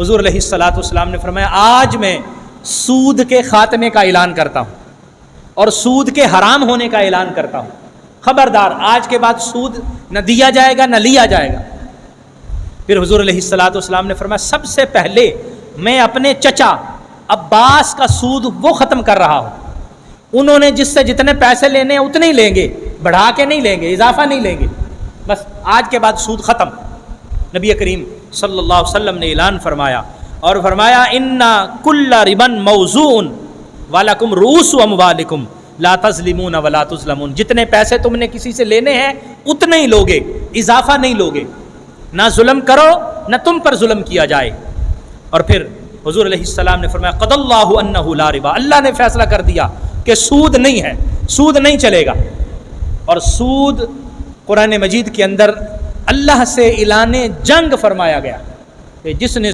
حضور علیہ الصلوۃ والسلام نے فرمایا آج میں سود کے خاتمے کا اعلان کرتا ہوں اور سود کے حرام ہونے کا اعلان کرتا ہوں، خبردار آج کے بعد سود نہ دیا جائے گا نہ لیا جائے گا۔ پھر حضور علیہ الصلوۃ والسلام نے فرمایا سب سے پہلے میں اپنے چچا عباس کا سود وہ ختم کر رہا ہوں، انہوں نے جس سے جتنے پیسے لینے ہیں اتنے ہی لیں گے، بڑھا کے نہیں لیں گے، اضافہ نہیں لیں گے، بس آج کے بعد سود ختم۔ نبی کریم صلی اللہ علیہ وسلم نے اعلان فرمایا اور فرمایا ان کل ربا موزون ولکم رؤوس اموالکم لا تظلمون ولا تظلمون، جتنے پیسے تم نے کسی سے لینے ہیں اتنے ہی لوگے، اضافہ نہیں لوگے، نہ ظلم کرو نہ تم پر ظلم کیا جائے۔ اور پھر حضور علیہ السلام نے فرمایا قضى اللہ انہ لا ربا، اللہ نے فیصلہ کر دیا کہ سود نہیں ہے، سود نہیں چلے گا۔ اور سود قرآن مجید کے اندر اللہ سے اعلان جنگ فرمایا گیا کہ جس نے